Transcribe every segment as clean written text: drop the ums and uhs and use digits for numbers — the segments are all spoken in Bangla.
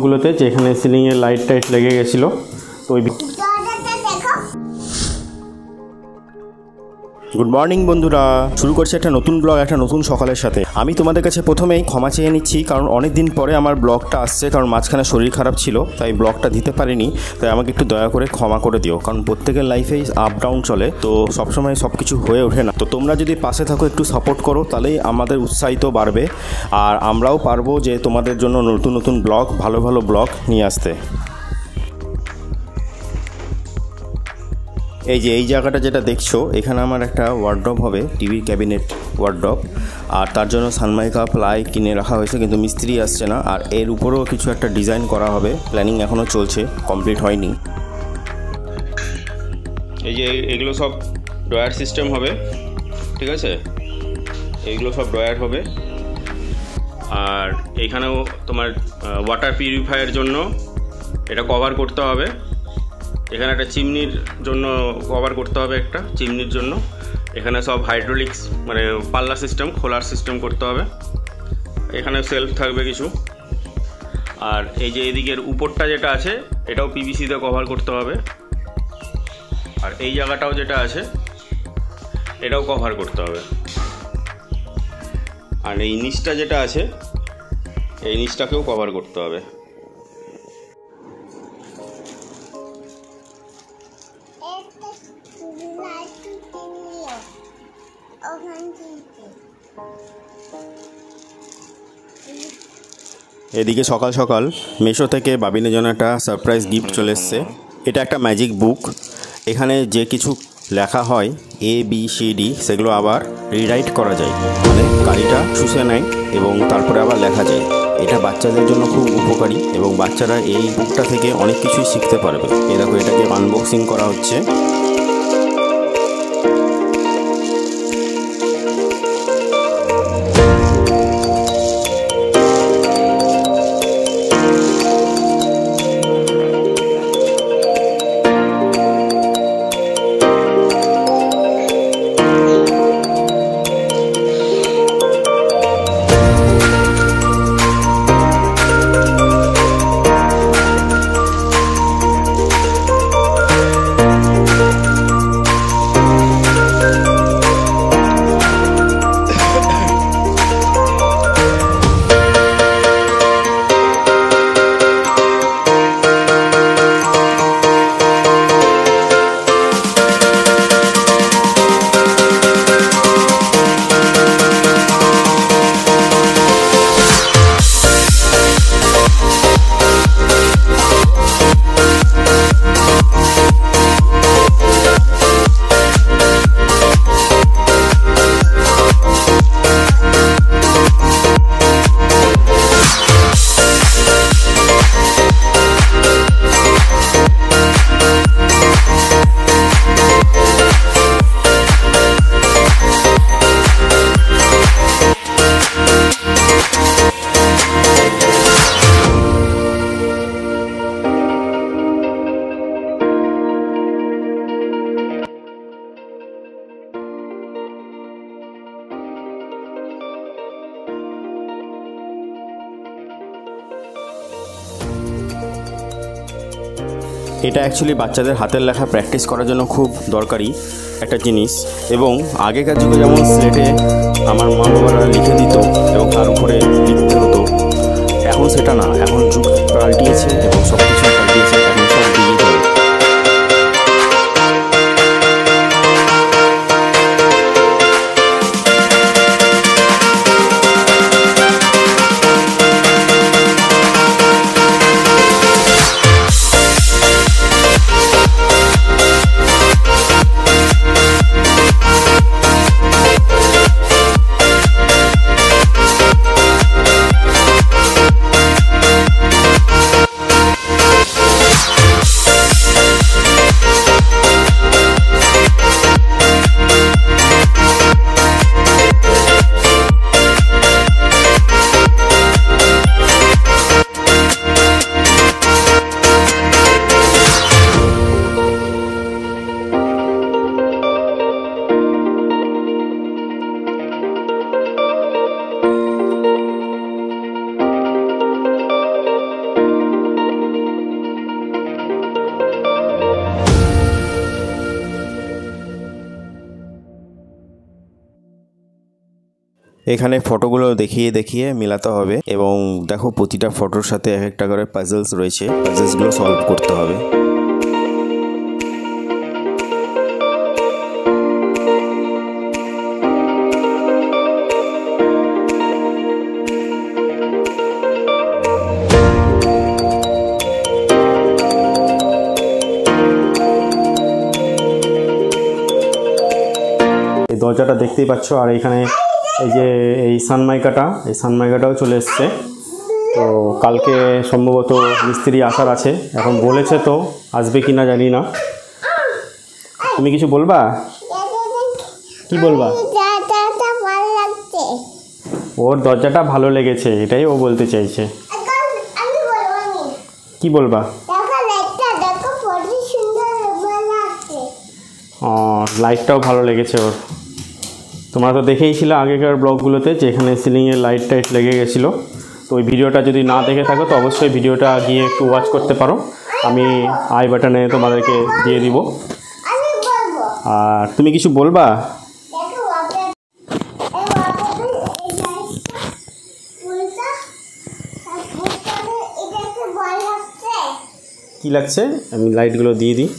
গুলোতে যেখানে সিলিংয়ে লাইট টাইট লেগে গেছিলো, তো ওই গুড মর্নিং বন্ধুরা, শুরু করছি একটা নতুন ব্লগ, একটা নতুন সকালের সাথে। আমি তোমাদের কাছে প্রথমেই ক্ষমা চেয়ে নিচ্ছি, কারণ অনেক দিন পরে আমার ব্লগটা আসছে, কারণ মাঝখানে শরীর খারাপ ছিল, তাই ব্লগটা দিতে পারিনি। তাই আমাকে একটু দয়া করে ক্ষমা করে দিও, কারণ প্রত্যেকের লাইফেই আপ ডাউন চলে, তো সবসময় সব কিছু হয়ে ওঠে না। তো তোমরা যদি পাশে থাকো, একটু সাপোর্ট করো, তাহলেই আমাদের উৎসাহিত বাড়বে, আর আমরাও পারবো যে তোমাদের জন্য নতুন নতুন ব্লগ, ভালো ভালো ব্লগ নিয়ে আসতে। এই যে এই জায়গাটা যেটা দেখছো, এখানে আমার একটা ওয়ার্ড্রপ হবে, টিভির ক্যাবিনেট ওয়ার্ড্রপ, আর তার জন্য সানমাইকা প্লাই কিনে রাখা হয়েছে, কিন্তু মিস্ত্রি আসছে না। আর এর উপরেও কিছু একটা ডিজাইন করা হবে, প্ল্যানিং এখনও চলছে, কমপ্লিট হয়নি। এই যে এগুলো সব ড্রয়ার সিস্টেম হবে, ঠিক আছে, এইগুলো সব ড্রয়ার হবে। আর এইখানেও তোমার ওয়াটার পিউরিফায়ারের জন্য এটা কভার করতে হবে। এখানে একটা চিমনির জন্য কভার করতে হবে, একটা চিমনির জন্য। এখানে সব হাইড্রোলিক্স মানে পাল্লা সিস্টেম, খোলার সিস্টেম করতে হবে। এখানে সেলফ থাকবে কিছু। আর এই যে এদিকের উপরটা যেটা আছে, এটাও পিভিসিতে কভার করতে হবে। আর এই জায়গাটাও যেটা আছে, এটাও কভার করতে হবে। আর এই নিচটা যেটা আছে, এই নিচটাকেও কভার করতে হবে। এদিকে সকাল সকাল মিশো থেকে বাবিনের জন্য একটা সারপ্রাইজ গিফট চলে এসছে। এটা একটা ম্যাজিক বুক। এখানে যে কিছু লেখা হয় ABCD, সেগুলো আবার রিরাইট করা যায়, মানে কালিটা শুষে নেয় এবং তারপরে আবার লেখা যায়। এটা বাচ্চাদের জন্য খুব উপকারী এবং বাচ্চারা এই বুকটা থেকে অনেক কিছুই শিখতে পারবে। এই দেখো, এটাকে আনবক্সিং করা হচ্ছে। এটা অ্যাকচুয়ালি বাচ্চাদের হাতের লেখা প্র্যাকটিস করার জন্য খুব দরকারি একটা জিনিস। এবং আগেকার যুগে যেমন স্লেটে আমার মা বাবারা লিখে দিত এবং তার উপরে লিখতে হতো, এখন সেটা না, এখন যুগ পাল্টিয়েছে এবং সব কিছু পাল্টিয়েছে, এখন সব ডিজিটাল। এখানে ফটোগুলো দেখিয়ে দেখিয়ে মেলাতে হবে এবং দেখো প্রতিটা ফটোর সাথে এক একটা করে পাজলস রয়েছে, পাজলসগুলো সলভ করতে হবে। দরজাটা দেখতেই পাচ্ছ, আর এখানে এই যে এই সানমাইকাটাও চলে এসছে। তো কালকে সম্ভবত মিস্ত্রি আসার আছে, এখন বলেছে তো আসবে কি না জানি না। তুমি কিছু বলবা? কি বলবা? ওর দরজাটা ভালো লেগেছে, এটাই ও বলতে চাইছে। কি বলবা? লাইটটাও ভালো লেগেছে ওর। তোমরা তো দেখেইছিলে আগেকার ব্লগগুলোতে যে এখানে সিলিংয়ে লাইট টাইট লেগে গেছিলো। তো ওই ভিডিওটা যদি না দেখে থাকো তো অবশ্যই ভিডিওটা গিয়ে একটু ওয়াচ করতে পারো, আমি আই বাটনে তোমাদেরকে দিয়ে দিব। আর তুমি কিছু বলবা? কি লাগছে? আমি লাইটগুলো দিয়ে দিই।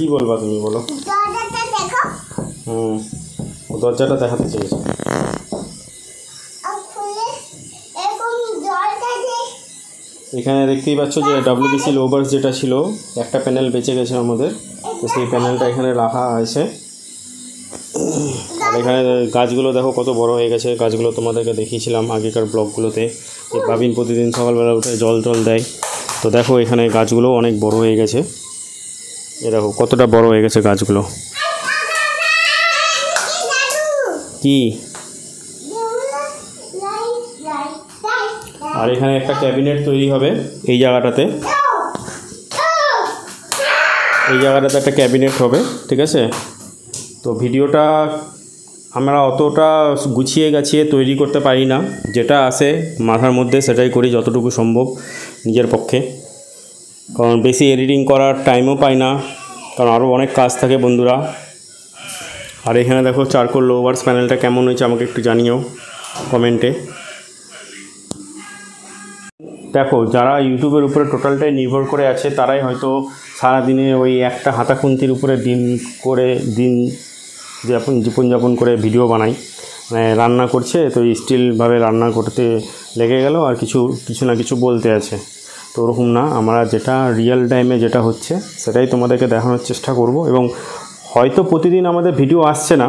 কি বলবা তুমি, বলো। দরজাটা দেখাতে চাইছি। এখানে দেখতেই পাচ্ছ যে WBC লোভার্স যেটা ছিল, একটা প্যানেল বেঁচে গেছে আমাদের, তো সেই প্যানেলটা এখানে রাখা আছে। আর এখানে গাছগুলো দেখো কত বড় হয়ে গেছে। গাছগুলো তোমাদেরকে দেখিয়েছিলাম আগেকার ব্লগগুলোতে, যে বাবিন প্রতিদিন সকালবেলা উঠে জল দেয়। তো দেখো এখানে গাছগুলো অনেক বড় হয়ে গেছে, এ দেখো কতটা বড় হয়ে গেছে গাছগুলো। কি? আর এখানে একটা ক্যাবিনেট তৈরি হবে এই জায়গাটাতে, একটা ক্যাবিনেট হবে, ঠিক আছে। তো ভিডিওটা আমরা অতটা গুছিয়ে গাছিয়ে তৈরি করতে পারি না, যেটা আসে মাথার মধ্যে সেটাই করি যতটুকু সম্ভব নিজের পক্ষে, কারণ বেশি এডিটিং করার টাইমও পাই না, কারণ আরও অনেক কাজ থাকে বন্ধুরা। আর এখানে দেখো চারকোল লোভার্স প্যানেলটা কেমন হয়েছে আমাকে একটু জানিও কমেন্টে। দেখো যারা ইউটিউবের উপরে টোটালটাই নির্ভর করে আছে তারাই হয়তো সারাদিনে ওই একটা হাতা খুন্তির উপরে দিন জীবনযাপন করে ভিডিও বানাই, মানে রান্না করছে তো স্টিলভাবে রান্না করতে লেগে গেল আর কিছু না কিছু বলতে আছে। তো ওরকম না, আমরা যেটা রিয়েল টাইমে যেটা হচ্ছে সেটাই তোমাদেরকে দেখানোর চেষ্টা করব। এবং হয়তো প্রতিদিন আমাদের ভিডিও আসছে না,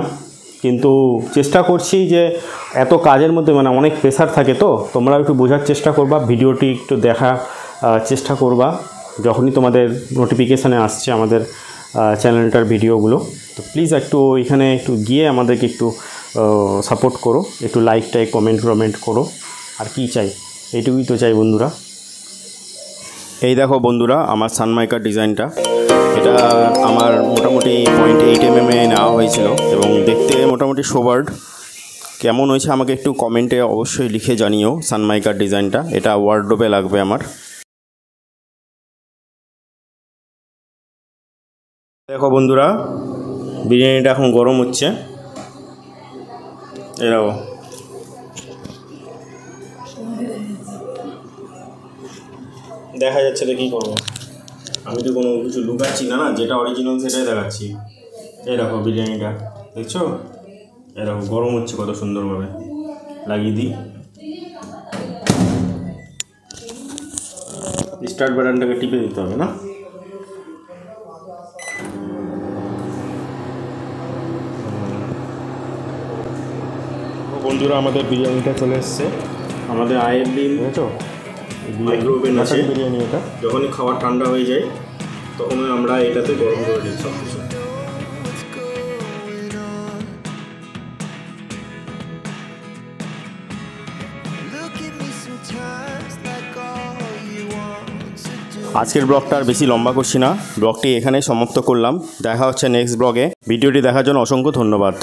কিন্তু চেষ্টা করছি যে এত কাজের মধ্যে মানে অনেক প্রেশার থাকে, তো তোমরা একটু বোঝার চেষ্টা করবা, ভিডিওটি একটু দেখা চেষ্টা করবা যখনই তোমাদের নোটিফিকেশানে আসছে আমাদের চ্যানেলটার ভিডিওগুলো। তো প্লিজ একটু এখানে একটু গিয়ে আমাদেরকে একটু সাপোর্ট করো, একটু লাইক কমেন্ট করো। আর কি চাই, এইটুকুই তো চাই বন্ধুরা। এই দেখো বন্ধুরা আমার সানমাইকার ডিজাইনটা, এটা আমার মোটামুটি 0.8 mm নেওয়া হয়েছিল এবং দেখতে মোটামুটি সোবার্ড। কেমন হয়েছে আমাকে একটু কমেন্টে অবশ্যই লিখে জানিও সানমাইকার ডিজাইনটা। এটা ওয়ার্ডরোবে লাগবে আমার। দেখো বন্ধুরা বিরিয়ানিটা এখন গরম হচ্ছে, এরাও দেখা যাচ্ছে তো কী করবো, আমি তো কোনো কিছু লুকাচ্ছি না, যেটা অরিজিনাল সেটাই দেখাচ্ছি। এই দেখো বিরিয়ানিটা দেখছো, এরকম গরম হচ্ছে কত সুন্দরভাবে। লাগিয়ে দিই স্টার্ট বাটনটাকে টিপে দিতে হবে না। বন্ধুরা আমাদের বিরিয়ানিটা চলে এসছে, আমাদের আয়ের ডিম বুঝেছো, মাইক্রোওভেন আছে বিরিয়ানি। এটা যখনই খাবার ঠান্ডা হয়ে যায় তখন আমরা এটাতে গরম করে দিই সব কিছু। আজকের ব্লগটা আর বেশি লম্বা করছি না, ব্লগটি এখানেই সমাপ্ত করলাম। দেখা হচ্ছে নেক্সট ব্লগে। ভিডিওটি দেখার জন্য অসংখ্য ধন্যবাদ।